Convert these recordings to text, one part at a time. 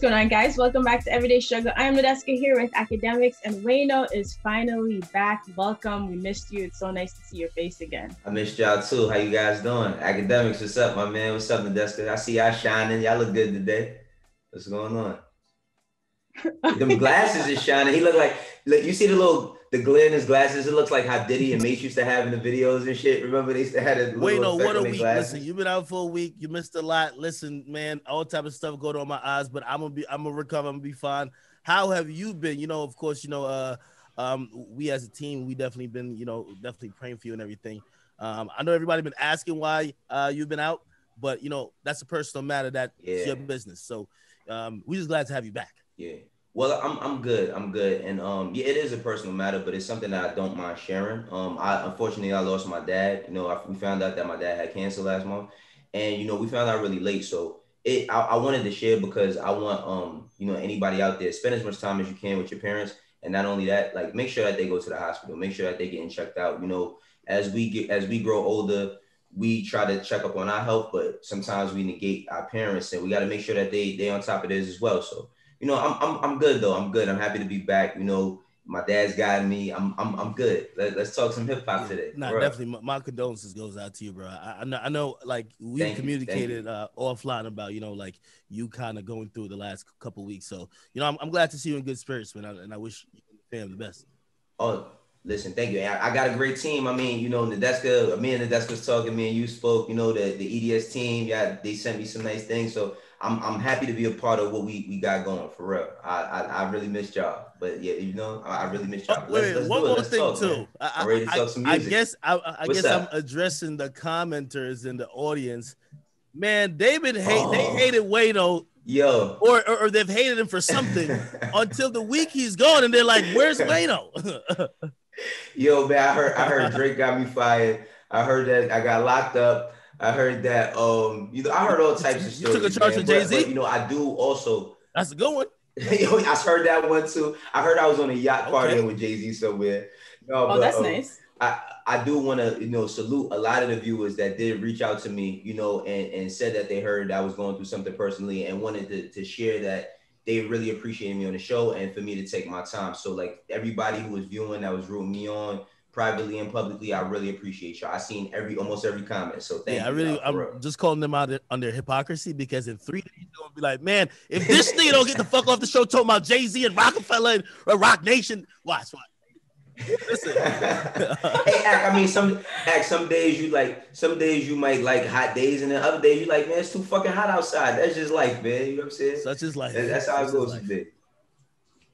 going on, guys? Welcome back to Everyday Struggle. I am Nadeska here with Academics, and Wayno is finally back. Welcome. We missed you. It's so nice to see your face again. I missed y'all too. How you guys doing? Academics, what's up, my man? What's up, Nadeska? I see y'all shining. Y'all look good today. What's going on? Them glasses is shining. He look like you see the glare in his glasses. It looks like how Diddy and Mace used to have in the videos and shit. Remember they used to have a little what a week. Glasses? Listen, you've been out for a week. You missed a lot. Listen, man, all type of stuff going on my eyes, but I'm gonna recover. I'm gonna be fine. How have you been? Of course, we as a team, we definitely been, definitely praying for you and everything. I know everybody been asking why you've been out, but that's a personal matter. It's your business. So we just glad to have you back. Yeah. Well, I'm good. I'm good. And it is a personal matter, but it's something that I don't mind sharing. Unfortunately I lost my dad. We found out that my dad had cancer last month, and we found out really late. So I wanted to share because I want anybody out there, spend as much time as you can with your parents, and not only that, like make sure that they go to the hospital, make sure that they're getting checked out. As we grow older, we try to check up on our health, but sometimes we negate our parents, and we got to make sure that they on top of this as well. So I'm good though. I'm good. I'm happy to be back. My dad's guiding me. I'm good. Let's talk some hip hop today. Nah, definitely. My condolences goes out to you, bro. I know. Like we communicated offline about like you kind of going through the last couple weeks. So I'm glad to see you in good spirits, man. And I wish you and the family the best. Oh, listen, thank you. I got a great team. I mean, Nadeska, me and Nadeska was talking. Me and you spoke. The EDS team. Yeah, they sent me some nice things. So I'm happy to be a part of what we got going, for real. I really missed y'all, but yeah, I really missed y'all. Let's one more thing talk, too. I'm ready to talk some music. I guess I'm addressing the commenters in the audience. Man, they hated Wayno. Yo, or they've hated him for something until the week he's gone, and they're like, "Where's Wayno?" Yo, man, I heard Drake got me fired. I heard that I got locked up. I heard that I heard all types of stories. You took a charge for Jay-Z? But I do also. That's a good one. I heard that one too. I heard I was on a yacht partying with Jay-Z somewhere. That's nice. I do want to salute a lot of the viewers that did reach out to me, and said that they heard I was going through something personally and wanted to share that they really appreciated me on the show and for me to take my time. So like everybody who was viewing, that was rooting me on privately and publicly, I really appreciate y'all. I seen almost every comment. So thank you. I'm just calling them out on their hypocrisy, because in 3 days they're gonna be like, man, if this nigga don't get the fuck off the show talking about Jay-Z and Rockefeller and Rock Nation, watch. Listen. Hey, I mean, some days you might like hot days, and then other days you like, man, it's too fucking hot outside. That's just life, man. You know what I'm saying? Such is life. That's how it goes today.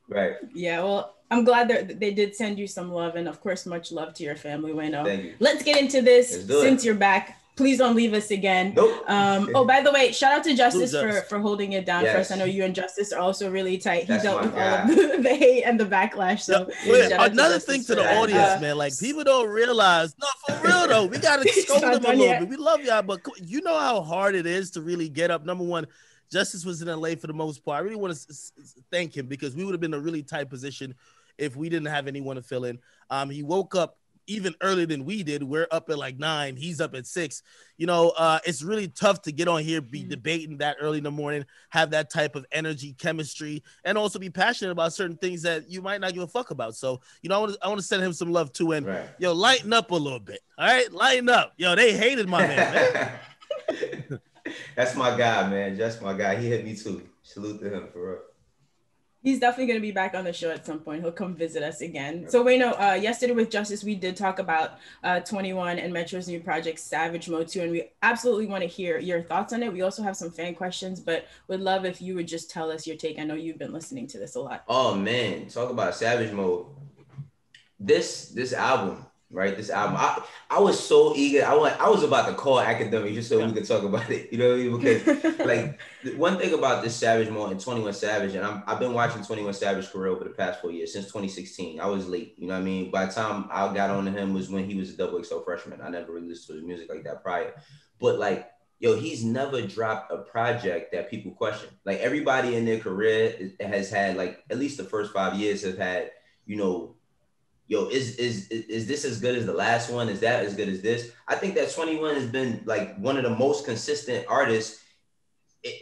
Right. Yeah, well, I'm glad that they did send you some love, and of course, much love to your family, Wayno. Thank you. Let's get into this since you're back. Please don't leave us again. Nope. By the way, shout out to Justice for holding it down for us. I know you and Justice are also really tight. He dealt with all of the hate and the backlash. So another thing to the audience, man, like people don't realize. No, for real though, we gotta scold them a little bit. We love y'all, but you know how hard it is to really get up. Number one, Justice was in LA for the most part. I really want to thank him, because we would have been in a really tight position if we didn't have anyone to fill in. He woke up even earlier than we did. We're up at like 9. He's up at 6. It's really tough to get on here, be debating that early in the morning, have that type of energy, chemistry, and also be passionate about certain things that you might not give a fuck about. So, I want to send him some love too. And lighten up a little bit. All right, lighten up. They hated my man. That's my guy, man. That's my guy. He hit me too. Salute to him, for real. He's definitely going to be back on the show at some point. He'll come visit us again. So Wayno, yesterday with Justice, we did talk about 21 and Metro's new project, Savage Mode 2, and we absolutely want to hear your thoughts on it. We also have some fan questions, but would love if you would just tell us your take. I know you've been listening to this a lot. Oh man, talk about Savage Mode. This album, right? This album, I was so eager. I was about to call Academics just so we could talk about it. You know what I mean? Because like one thing about this Savage Mode and 21 Savage, and I've been watching 21 Savage career over the past 4 years, since 2016. I was late. You know what I mean? By the time I got on to him was when he was a XXL freshman. I never really listened to his music like that prior. But like, he's never dropped a project that people question. Like everybody in their career has had, like, at least the first 5 years have had, is this as good as the last one? Is that as good as this? I think that 21 has been like one of the most consistent artists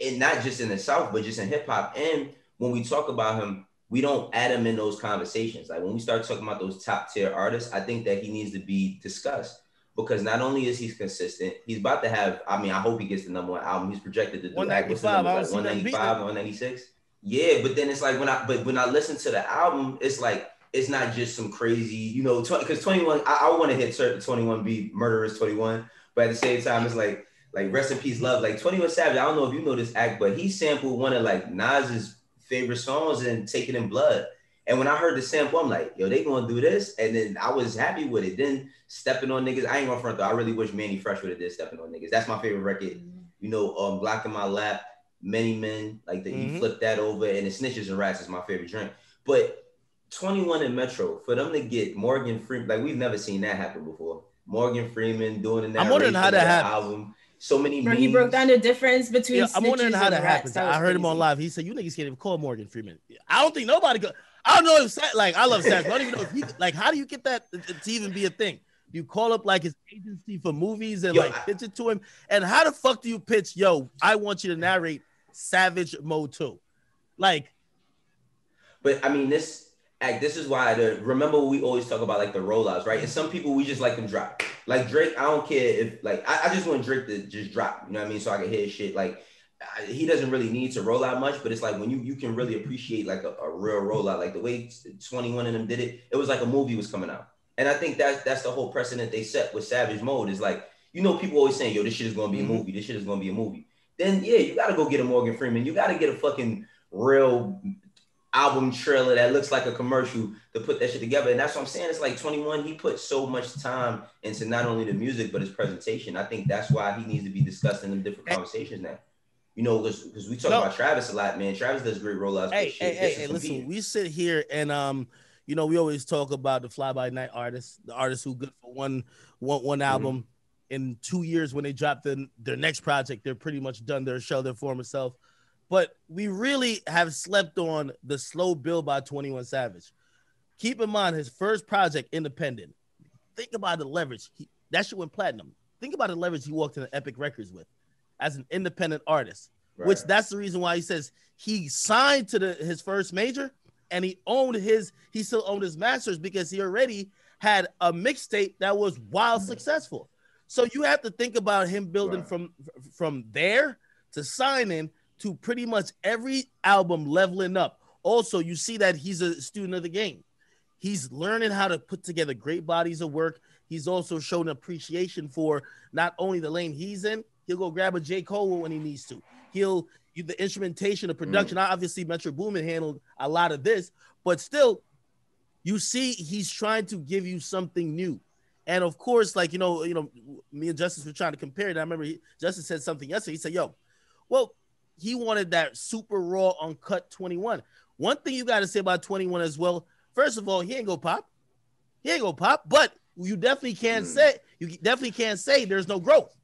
and not just in the South, but just in hip hop. And when we talk about him, we don't add him in those conversations. Like when we start talking about those top tier artists, I think that he needs to be discussed because not only is he consistent, he's about to have. I mean, I hope he gets the #1 album. He's projected to do. What's the number? Like 195, 196. Yeah, but then it's like when I listen to the album, it's like it's not just some crazy, you know, because 21. I want to hit 21 be Murderous 21, but at the same time, it's like rest in peace, love. Like 21 Savage. I don't know if you know this act, but he sampled one of like Nas's favorite songs and Take It in Blood. And when I heard the sample, I'm like, yo, they gonna do this. And then I was happy with it. Then Stepping on Niggas, I ain't gonna front though. I really wish Manny Fresh would have did Stepping on Niggas. That's my favorite record. You know, Glock in My Lap, Many Men, like he flipped that over, and the Snitches and Rats is my favorite drink. But 21 and Metro, for them to get Morgan Freeman, like we've never seen that happen before. Morgan Freeman doing the narration I'm wondering how that happened. Album. So many memes. He broke down the difference between I'm wondering how that happens. I heard him on live. He said, you niggas can't even call Morgan Freeman. I don't think nobody could. I don't know if, like, I love Sass. I don't even know if he, like, how do you get that to even be a thing? You call up, like, his agency for movies and, pitch it to him? And how the fuck do you pitch, yo, I want you to narrate Savage Mode 2? Like. But, I mean, this is why remember we always talk about like the rollouts, right? And some people we just like them drop. Like Drake, I don't care if like I just want Drake to just drop, you know what I mean? So I can hear his shit. Like he doesn't really need to roll out much, but it's like when you can really appreciate like a real rollout, like the way 21 of them did it, it was like a movie was coming out. And I think that's the whole precedent they set with Savage Mode is like, you know, people always saying, yo, this shit is gonna be a movie, this shit is gonna be a movie. Then yeah, you gotta go get a Morgan Freeman, you gotta get a fucking real album trailer that looks like a commercial to put that shit together. And that's what I'm saying. It's like 21, he put so much time into not only the music, but his presentation. I think that's why he needs to be discussed in the different conversations now. You know, because we talk about Travis a lot, man. Travis does great rollouts. Hey, listen, we sit here and, you know, we always talk about the fly-by-night artists, the artists who good for one album. In 2 years when they drop their next project, they're pretty much done their shell, their former self. But we really have slept on the slow build by 21 Savage. Keep in mind his first project, Independent. Think about the leverage. That shit went platinum. Think about the leverage he walked into Epic Records with as an independent artist, which that's the reason why he says he signed to his first major and he still owned his masters because he already had a mixtape that was wild successful. So you have to think about him building from there to signing to pretty much every album leveling up. Also, you see that he's a student of the game. He's learning how to put together great bodies of work. He's also shown appreciation for not only the lane he's in, he'll go grab a J. Cole when he needs to. The instrumentation, the production, obviously Metro Boomin handled a lot of this, but still, you see he's trying to give you something new. And of course, like, you know, me and Justice were trying to compare it. I remember Justice said something yesterday. He said, yo, well, he wanted that super raw, uncut 21. One thing you got to say about 21 as well, first of all, he ain't go pop. But you definitely can't say there's no growth.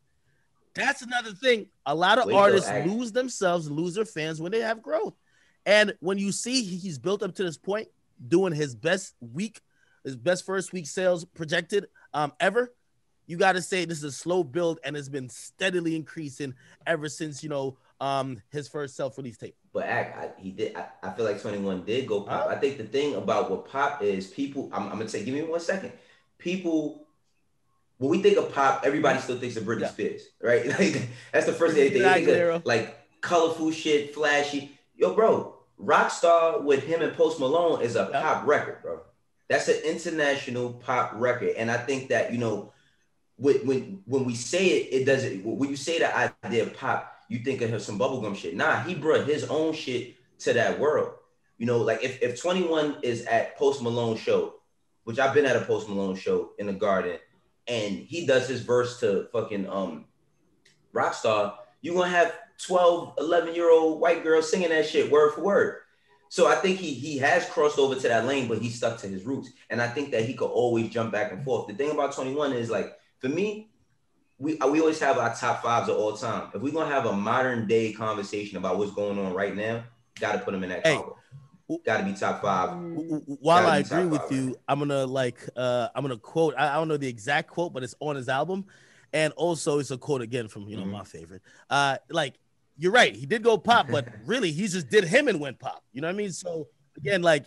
That's another thing. A lot of artists lose themselves, lose their fans when they have growth. And when you see he's built up to this point, doing his best first week sales projected ever, you got to say this is a slow build and it's been steadily increasing ever since, his first self-release tape. But I feel like 21 did go pop. I think the thing about what pop is, people, I'm gonna say, give me 1 second. People, when we think of pop, everybody still thinks of Britney Spears, right? Like that's the first thing they think of, like colorful shit, flashy. Yo, bro, Rockstar with him and Post Malone is a pop record, bro. That's an international pop record. And I think that, when we say it doesn't, when you say the idea of pop, you think of some bubblegum shit. Nah, he brought his own shit to that world. Like if 21 is at Post Malone show, which I've been at a Post Malone show in the Garden, and he does his verse to fucking Rockstar, you're gonna have 12, 11-year-old white girls singing that shit word for word. So I think he has crossed over to that lane, but he stuck to his roots. And I think that he could always jump back and forth. The thing about 21 is, like, for me, we always have our top fives of all time. If we're going to have a modern day conversation about what's going on right now, got to put them in that combo. Got to be top five. While I agree with you, I'm going to quote, I don't know the exact quote, but it's on his album. And also it's a quote again from, my favorite. Like, you're right. He did go pop, but really he just did him and went pop. You know what I mean? So again, like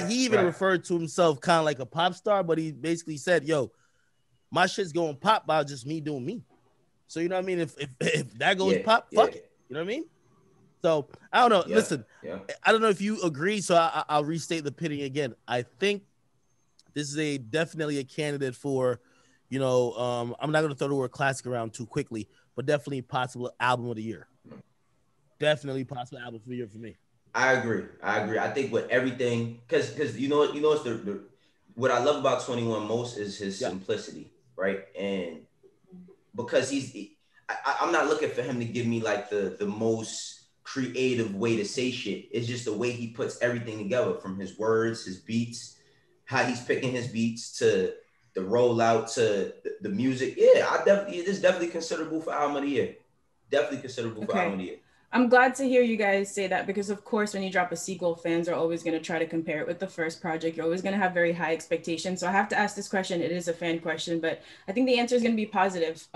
he even referred to himself kind of like a pop star, but he basically said, yo, my shit's going pop by just me doing me. So you know what I mean? If that goes pop, fuck it. You know what I mean? So I don't know. Listen, I don't know if you agree. So I'll restate the opinion again. I think this is definitely a candidate for, you know, I'm not going to throw the word classic around too quickly, but definitely possible album of the year. Definitely possible album of the year for me. I agree. I think with everything, because you know it's what I love about 21 most is his simplicity, right? And because I'm not looking for him to give me like the most creative way to say shit. It's just the way he puts everything together, from his words, his beats, how he's picking his beats, to the rollout, to the music. Yeah, it is definitely considerable for album of the year. Definitely considerable for album of the year. I'm glad to hear you guys say that, because of course, when you drop a sequel, fans are always going to try to compare it with the first project. You're always going to have very high expectations. So I have to ask this question. It is a fan question, but I think the answer is going to be positive.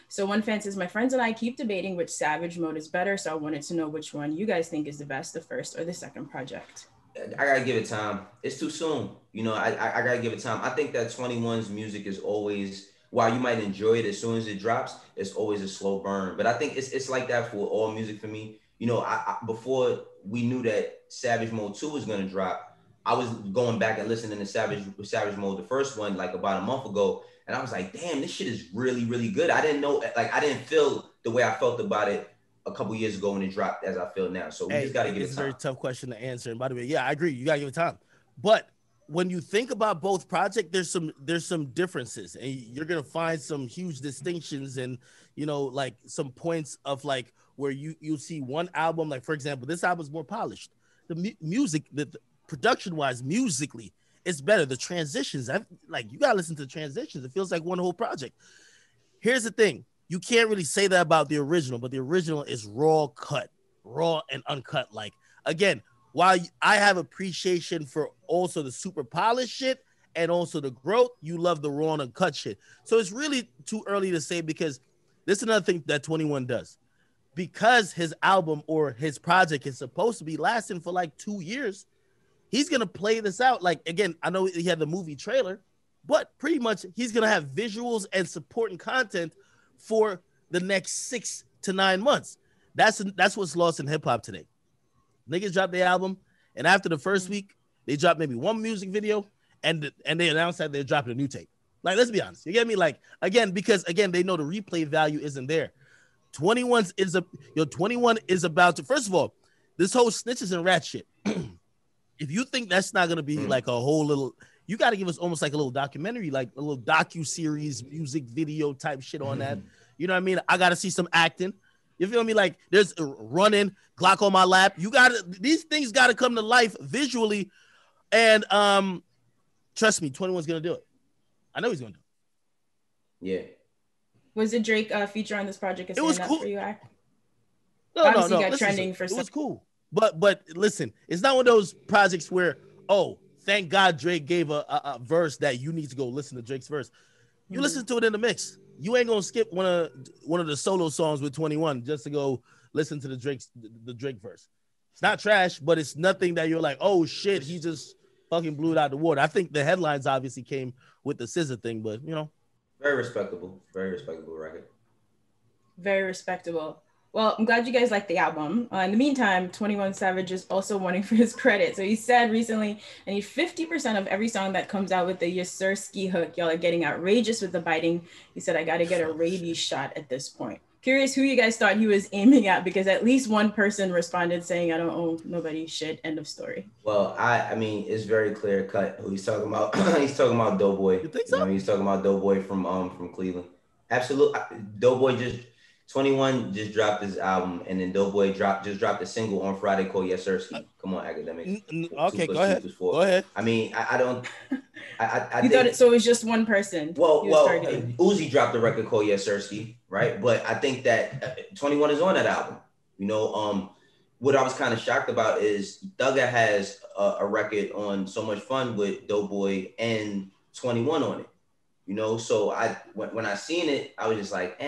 So one fan says, my friends and I keep debating which Savage mode is better. So I wanted to know which one you guys think is the best, the first or the second project. I gotta give it time. It's too soon. You know, I gotta give it time. I think that 21's music is always, while you might enjoy it as soon as it drops, it's always a slow burn. But I think it's like that for all music for me. You know, I before we knew that Savage Mode 2 was gonna drop, I was going back and listening to Savage Mode, the first one, like about a month ago, and I was like, damn, this shit is really, really good. I didn't know, like I didn't feel the way I felt about it a couple years ago when it dropped as I feel now. So we just got to give it time. It's a very tough question to answer. And by the way, yeah, I agree. You got to give it time. But when you think about both projects, there's some differences, and you're going to find some huge distinctions, and, you know, like some points of like where you see one album, like for example, this album is more polished. The music, the production wise, musically, it's better. The transitions, like you got to listen to the transitions. It feels like one whole project. Here's the thing. You can't really say that about the original, but the original is raw and uncut. Like, again, while I have appreciation for also the super polished shit and also the growth, you love the raw and uncut shit. So it's really too early to say, because this is another thing that 21 does. Because his album or his project is supposed to be lasting for like 2 years, he's going to play this out. Like, again, I know he had the movie trailer, but pretty much he's going to have visuals and supporting content for the next 6 to 9 months. That's what's lost in hip hop today. Niggas drop their album, and after the first week, they drop maybe one music video, and they announce that they're dropping a new tape. Like, let's be honest. You get me? Like, again, because again, they know the replay value isn't there. 21 is about to, first of all, this whole snitches and rat shit. If you think that's not gonna be like a whole little, you got to give us almost like a little documentary, like a little docu-series, music video type shit on that. You know what I mean? I got to see some acting. You feel me? Like, there's running, Glock on my lap. These things got to come to life visually. And trust me, 21's going to do it. I know he's going to do it. Yeah. Was it Drake feature on this project? It was cool. For you, No. Got trending for it was cool. But listen, it's not one of those projects where, oh, thank God Drake gave a verse that you need to go listen to Drake's verse. You listen to it in the mix. You ain't gonna skip one of the solo songs with 21 just to go listen to the Drake verse. It's not trash, but it's nothing that you're like, oh shit, he just fucking blew it out the water. I think the headlines obviously came with the SZA thing, but you know. Very respectable record. Very respectable. Well, I'm glad you guys like the album. In the meantime, 21 Savage is also wanting for his credit. So he said recently, I need 50% of every song that comes out with the Yes Sir Ski hook. Y'all are getting outrageous with the biting. He said, I got to get a rabies shot at this point. Curious who you guys thought he was aiming at, because at least one person responded saying, I don't owe nobody shit, end of story. Well, I mean, it's very clear cut who he's talking about. He's talking about Doughboy. You think so? You know, he's talking about Doughboy from Cleveland. Absolutely. Doughboy 21 just dropped his album, and then Doughboy just dropped a single on Friday called Yes Sir Ski. Come on, academic. Okay, go ahead. Go ahead. I mean, I don't. I you thought it, so it was just one person. Well, Uzi dropped a record called Yes Sir Ski, right? But I think that 21 is on that album. You know, what I was kind of shocked about is Thugger has a record on So Much Fun with Doughboy and 21 on it. You know, so when I seen it, I was just like,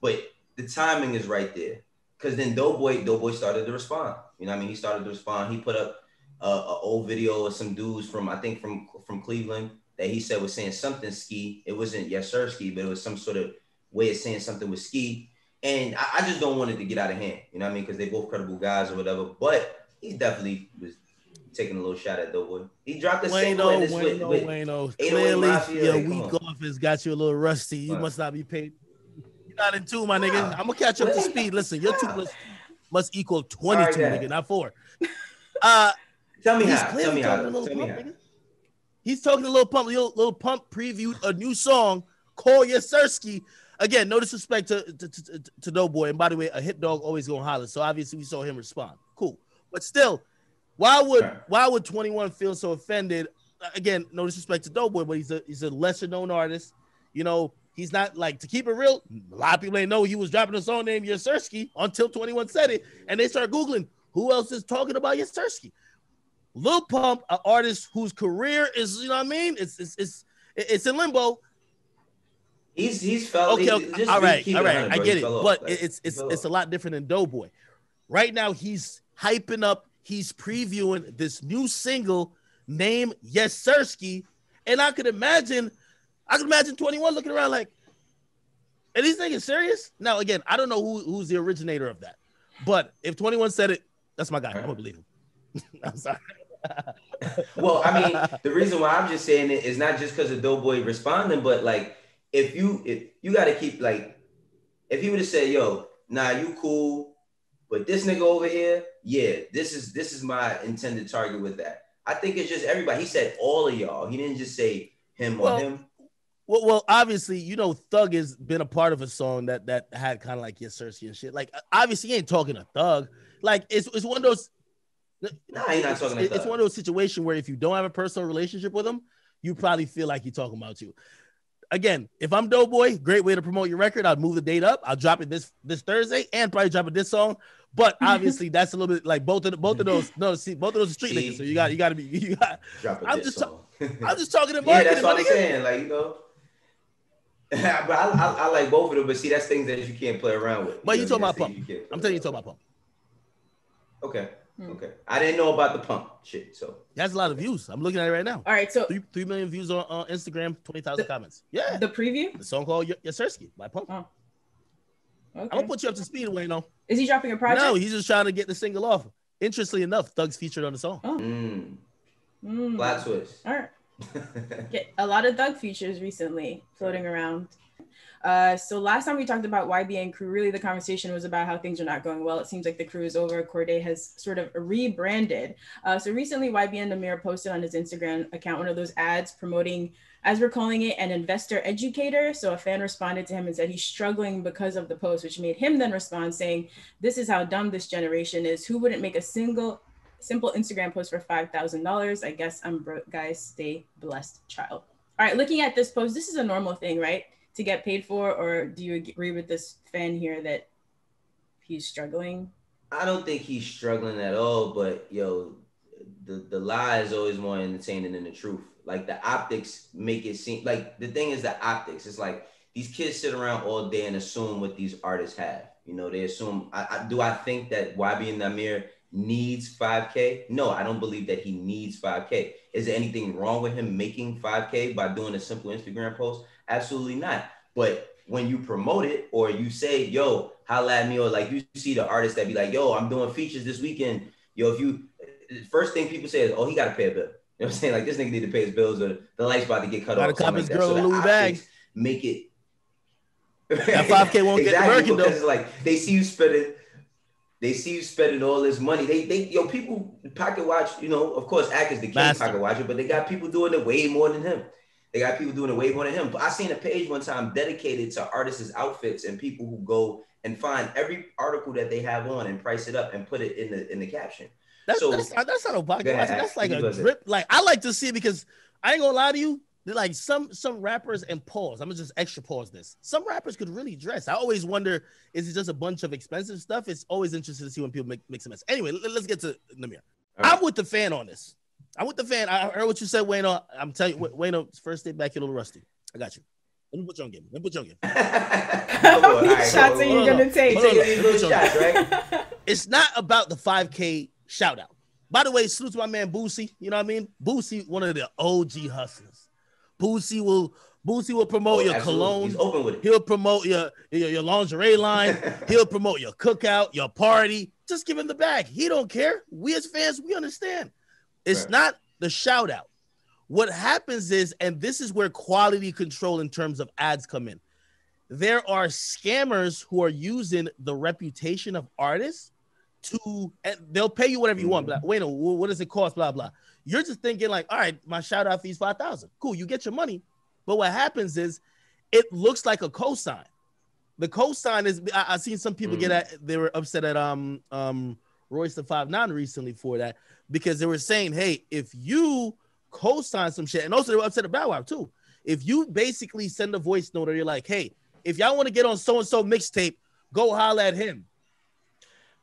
but the timing is right there. because then Doughboy started to respond. You know what I mean? He started to respond. He put up an old video of some dudes from, I think from Cleveland, that he said was saying something ski. It wasn't yes sir ski, but it was some sort of way of saying something with ski. And I just don't want it to get out of hand. You know what I mean? Because they both credible guys or whatever. But he definitely was taking a little shot at Doughboy. He dropped a single with Wayno. Clearly, your week off has got you a little rusty. You must not be paid. You're not in two, my nigga. I'm gonna catch up to speed. Listen, your 2 must equal 22, right, nigga, not 4. Tell me how. He's talking to Lil Pump. Lil Pump previewed a new song called Yesersky. Again, no disrespect to Doughboy. And by the way, a hit dog always gonna holler. So obviously we saw him respond. Cool. But still, why would 21 feel so offended? Again, no disrespect to Doughboy, but he's a lesser known artist. You know, he's not like, to keep it real, a lot of people ain't know he was dropping a song named Yesersky until 21 said it. And they started Googling who else is talking about Yesersky. Lil Pump, an artist whose career is, you know what I mean? It's in limbo. He's felt okay. All right. I get it, but like, it's a lot different than Doughboy. Right now, he's hyping up. He's previewing this new single named Yesersky, and I could imagine 21 looking around like, are these niggas serious? Now, again, I don't know who's the originator of that, but if 21 said it, that's my guy. I'm gonna believe him. I'm sorry. Well, I mean, the reason why I'm just saying it is not just because of Doughboy responding, but like, if you got to keep, like, if he would have said, yo, nah, you cool, but this nigga over here, yeah, this is my intended target with that. I think it's just everybody. He said all of y'all. He didn't just say him or him. Well, obviously, you know, Thug has been a part of a song that had kind of like Yesersky and shit. Like, obviously, he ain't talking to Thug. Like, it's one of those. Nah, he's not talking to Thug. It's one of those situations where if you don't have a personal relationship with him, you probably feel like he's talking about you. Again, if I'm Doughboy, great way to promote your record. I'll move the date up. I'll drop it this Thursday and probably drop it this song. But obviously, that's a little bit like both of those. No, see, both of those are street niggas. So you got to be. I'm just talking to marketing. Yeah, that's what I'm saying. Like, you know. But I like both of them. But see, that's things that you can't play around with. But you talking about Pump? I'm telling you, talking about Pump. Okay. Okay. I didn't know about the Pump shit, so that's a lot of views. I'm looking at it right now. All right, so 3 million views on Instagram, 20,000 comments. Yeah. The preview? The song called Yesersky by Pump. Oh. Okay. I'm gonna put you up to speed, Wayno. Is he dropping a project? No, he's just trying to get the single off. Interestingly enough, Thug's featured on the song. Oh. Plot twist. All right. A lot of Thug features recently floating around. So last time we talked about YBN and crew, really the conversation was about how things are not going well. It seems like the crew is over. Corday has sort of rebranded. So recently YBN Namir posted on his Instagram account one of those ads promoting, as we're calling it, an investor educator. So a fan responded to him and said he's struggling because of the post, which made him then respond saying, "This is how dumb this generation is. Who wouldn't make a simple Instagram post for $5,000? I guess I'm broke, guys. Stay blessed, child." All right, looking at this post, this is a normal thing, right? To get paid for, or do you agree with this fan here that he's struggling? I don't think he's struggling at all, but yo, the lie is always more entertaining than the truth. Like, the optics make it seem like, the thing is the optics. It's like these kids sit around all day and assume what these artists have. You know, they assume. I think that YB and Namir needs 5K? No, I don't believe that he needs 5K. Is there anything wrong with him making 5K by doing a simple Instagram post? Absolutely not. But when you promote it, or you say, yo, holla at me, or like you see the artists that be like, yo, I'm doing features this weekend. Yo, first thing people say is, oh, he got to pay a bill. You know what I'm saying? Like, this nigga need to pay his bills, or the light's about to get cut off. Got to cop his girl a Louis bag. Make it. That 5K won't get the Birkin, though. Because it's like, they see you spending all this money. People pocket watch, you know, of course, Ack is the king pocket watcher, but they got people doing it way more than him. But I seen a page one time dedicated to artists' outfits and people who go and find every article that they have on and price it up and put it in the caption. That's not a pocket watch. That's like a drip. Like, I like to see it because I ain't gonna lie to you. Like some rappers, and pause. I'm gonna just extra pause this. Some rappers could really dress. I always wonder, is it just a bunch of expensive stuff? It's always interesting to see when people make some mess. Anyway, let's get to Namir. Right. I'm with the fan on this. I heard what you said, Wayno. I'm telling you, Wayno, first day back, you're a little rusty. I got you. Let me put you on game. Let me put you on game. How many shots are you gonna take? These little shots, right? It's not about the 5K shout out. By the way, salute to my man Boosie. You know what I mean? Boosie, one of the OG hustlers. Boosie will promote your cologne. He's open with it. He'll promote your lingerie line. He'll promote your cookout, your party. Just give him the bag. He don't care. We as fans, we understand. It's not the shout out. What happens is, and this is where quality control in terms of ads come in. There are scammers who are using the reputation of artists and they'll pay you whatever you want. But wait, no, what does it cost? Blah, blah. You're just thinking like, all right, my shout out fee's $5,000. Cool, you get your money. But what happens is it looks like a cosign. The cosign is, I've seen some people they were upset at Royce the 5'9" recently for that, because they were saying, hey, if you co-sign some shit, and also they were upset at Bow Wow too. If you basically send a voice note or you're like, hey, if y'all want to get on so-and-so mixtape, go holler at him.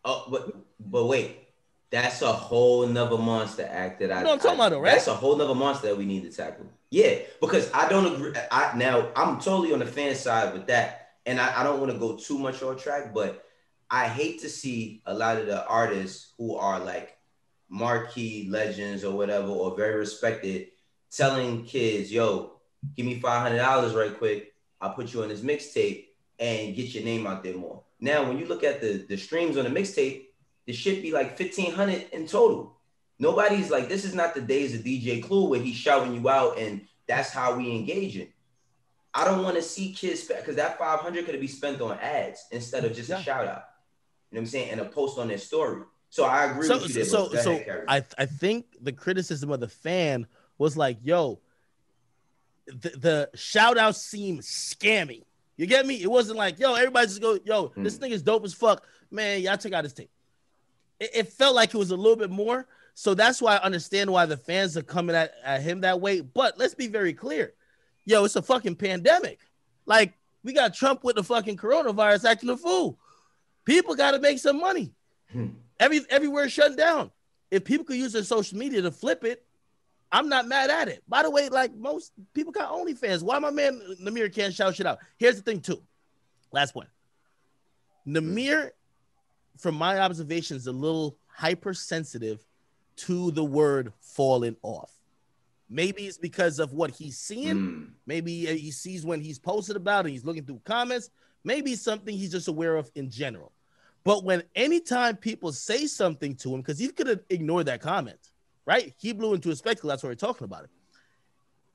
Oh, but wait, that's a whole nother monster act that I'm talking about, right? That's a whole nother monster that we need to tackle. Yeah, because I don't agree. Now I'm totally on the fan side with that, and I don't want to go too much on track, but I hate to see a lot of the artists who are like marquee legends or whatever, or very respected, telling kids, yo, give me $500 right quick. I'll put you on this mixtape and get your name out there more. Now, when you look at the streams on the mixtape, the shit be like 1,500 in total. Nobody's like, this is not the days of DJ Clue where he's shouting you out and that's how we engage in. I don't want to see kids, because that 500 could be spent on ads instead of just a shout out. You know what I'm saying? And a post on their story. So I agree with you there. I think the criticism of the fan was like, yo, the shout out seemed scammy. You get me? It wasn't like, yo, everybody just go, yo, this thing is dope as fuck. Man, y'all check out this tape. It felt like it was a little bit more. So that's why I understand why the fans are coming at him that way. But let's be very clear. Yo, it's a fucking pandemic. Like, we got Trump with the fucking coronavirus acting a fool. People got to make some money. Everywhere shut down. If people could use their social media to flip it, I'm not mad at it. By the way, like, most people got OnlyFans. Why my man Namir can't shout shit out? Here's the thing too. Last point. Namir, from my observations, is a little hypersensitive to the word falling off. Maybe it's because of what he's seeing. Maybe he sees when he's posted about it, he's looking through comments. Maybe it's something he's just aware of in general. But when anytime people say something to him, because he could have ignored that comment, right? He blew into a spectacle. That's why we're talking about it.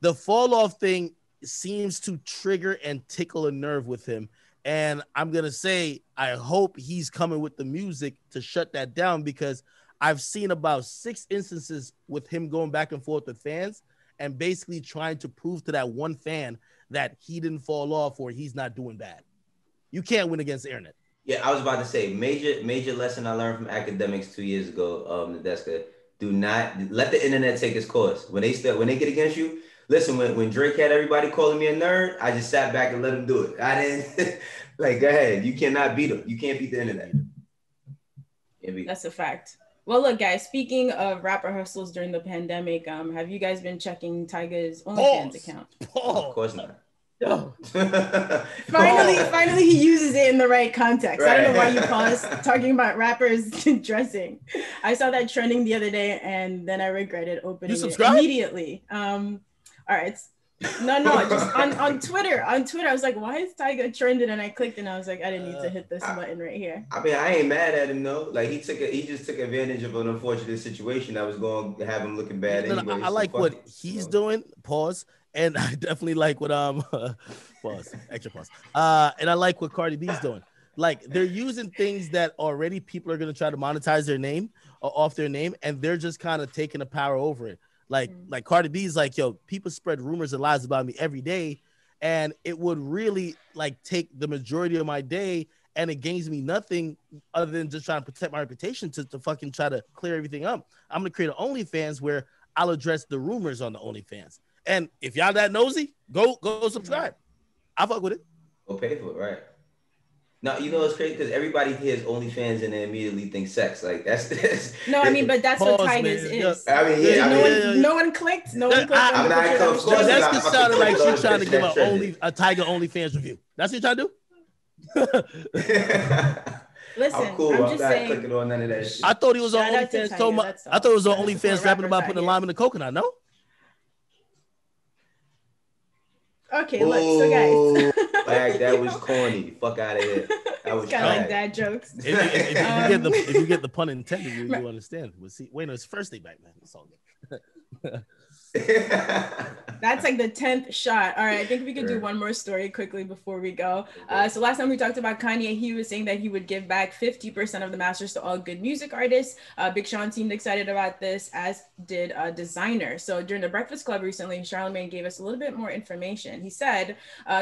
The fall off thing seems to trigger and tickle a nerve with him. And I'm going to say, I hope he's coming with the music to shut that down, because I've seen about 6 instances with him going back and forth with fans and basically trying to prove to that one fan that he didn't fall off or he's not doing bad. You can't win against the internet. Yeah, I was about to say, major lesson I learned from academics 2 years ago, Nadeska. Do not let the internet take its course. When they get against you, listen, when Drake had everybody calling me a nerd, I just sat back and let him do it. I didn't like, go ahead. You cannot beat him. You can't beat the internet. That's a fact. Well, look, guys, speaking of rapper hustles during the pandemic, have you guys been checking Tyga's OnlyFans account? Of course not. No. Finally, he uses it in the right context. Right. I don't know why you paused talking about rappers dressing. I saw that trending the other day, and then I regretted opening it immediately. All right. No, just on Twitter. On Twitter, I was like, why is Tyga trending? And I clicked, and I was like, I didn't need to hit this button right here. I mean, I ain't mad at him though. Like, he just took advantage of an unfortunate situation that was going to have him looking bad anyway. I like what he's doing. Pause. And I definitely like what pause, extra pause. And I like what Cardi B's doing. Like, they're using things that already people are gonna try to monetize their name or off their name, and they're just kind of taking the power over it. Like Cardi B's like, yo, people spread rumors and lies about me every day, and it would really like take the majority of my day, and it gains me nothing other than just trying to protect my reputation to fucking try to clear everything up. I'm gonna create an OnlyFans where I'll address the rumors on the OnlyFans. And if y'all that nosy, go subscribe. I fuck with it. Go pay for it, right? No, you know it's crazy because everybody hears OnlyFans and then immediately thinks sex. Like that's no, I mean, but that's Pause, what Tigers man. is. I mean, yeah, No one clicked. No one clicked on I'm the not picture. of course That's not. just I'm sounded like clicking on she's the trying to picture give that trended. a Tiger OnlyFans review. That's what you're trying to do? Listen, I'm cool. I'm I'm just not saying, clicking on none of that shit. I thought he was on shout out to OnlyFans. Tiger, that's I thought it was on all. OnlyFans rapping about putting a lime in the coconut. No. Okay, look, so guys. Like, that was corny. Fuck out of here. That was kind of like trash. dad jokes. If you get the pun intended, you understand. We'll see. Wait, no, it's first day back, man. It's all good. That's like the 10th shot. All right, I think we could do one more story quickly before we go. So last time we talked about Kanye, he was saying that he would give back 50% of the masters to all good music artists. Big Sean seemed excited about this, as did Designer. So during the Breakfast Club recently, Charlamagne gave us a little bit more information. He said,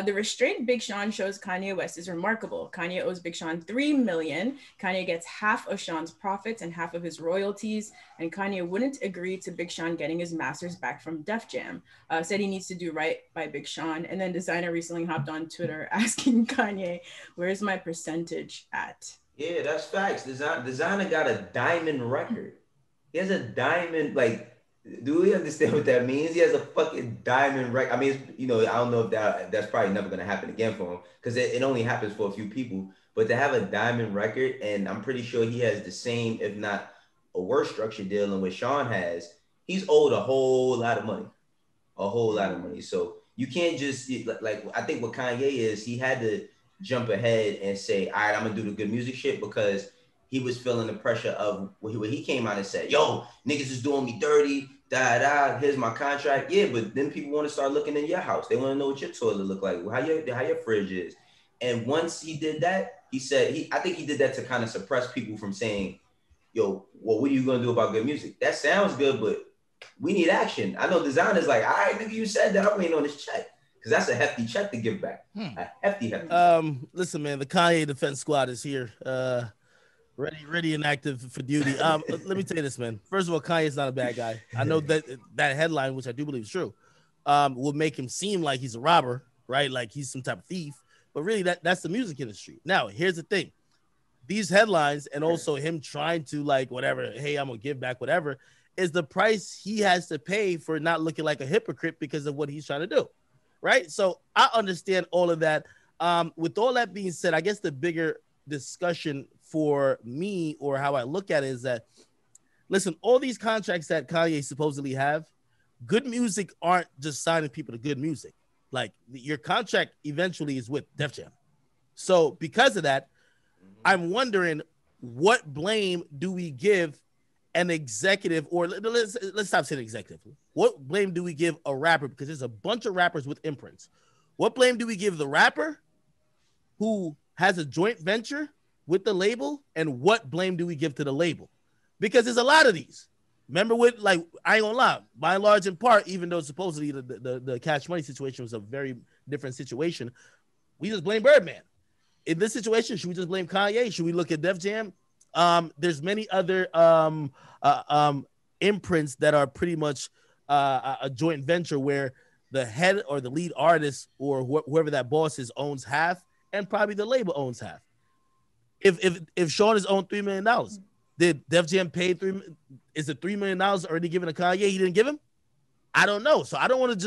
the restraint Big Sean shows Kanye West is remarkable. Kanye owes Big Sean $3 million. Kanye gets half of Sean's profits and half of his royalties. And Kanye wouldn't agree to Big Sean getting his masters back from Def Jam. Said he needs to do right by Big Sean. And then Designer recently hopped on Twitter asking Kanye, where's my percentage at? Yeah, that's facts. Designer got a diamond record. He has a diamond, like, do we understand what that means? He has a fucking diamond record. I mean, it's, I don't know if that's probably never going to happen again for him because it only happens for a few people. But to have a diamond record, and I'm pretty sure he has the same, if not a worse structure deal than what Sean has, he's owed a whole lot of money. A whole lot of money. So you can't just, like, I think what Kanye is, he had to jump ahead and say, all right, I'm going to do the good music shit because he was feeling the pressure of when he came out and said, yo, niggas is doing me dirty, here's my contract. Yeah, but then people want to start looking in your house. They want to know what your toilet look like, how your fridge is. And once he did that, he said, I think he did that to kind of suppress people from saying, yo, well, what are you going to do about good music? That sounds good, but we need action. I know Designer's like, all right, nigga, you said that. I'm waiting on this check. Because that's a hefty check to give back. A hefty. Listen, man, the Kanye defense squad is here. Ready and active for duty. Let me tell you this, man. First of all, Kanye's not a bad guy. I know that headline, which I do believe is true, will make him seem like he's a robber, right? Like he's some type of thief. But really, that's the music industry. Now, here's the thing. These headlines and also him trying to, like, whatever, hey, I'm going to give back whatever, is the price he has to pay for not looking like a hypocrite because of what he's trying to do, right? So I understand all of that. With all that being said, I guess the bigger discussion for me, or how I look at it, is that, listen, all these contracts that Kanye supposedly have, good music aren't just signing people to good music. Like, your contract eventually is with Def Jam. So because of that, I'm wondering, what blame do we give an executive, or let's stop saying executive. What blame do we give a rapper? Because there's a bunch of rappers with imprints. What blame do we give the rapper who has a joint venture with the label, and what blame do we give to the label? Because there's a lot of these. Remember, with, like, I ain't gonna lie, by and large, in part, even though supposedly the Cash Money situation was a very different situation, we just blame Birdman. In this situation, should we just blame Kanye? Should we look at Def Jam? There's many other imprints that are pretty much a joint venture where the head or the lead artist or whoever that boss is owns half, and probably the label owns half. If Sean is owned $3 million, did Def Jam pay is it $3 million already given to Kanye? He didn't give him? I don't know. So I don't want to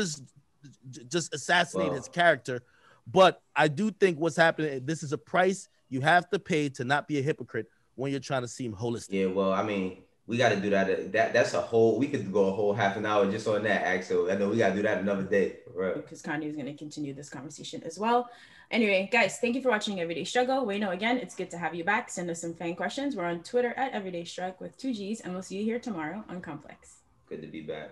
just assassinate his character, but I do think what's happening, this is a price you have to pay to not be a hypocrite when you're trying to seem holistic. Yeah, well, I mean, we got to do that. That's a whole, we could go a whole half an hour just on that, Axel. I know we got to do that another day. Right. Because Kanye is going to continue this conversation as well. Anyway, guys, thank you for watching Everyday Struggle. Wayno, again, it's good to have you back. Send us some fan questions. We're on Twitter at Everyday Struggle with 2 G's, and we'll see you here tomorrow on Complex. Good to be back.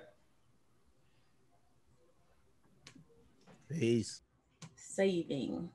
Peace. Saving.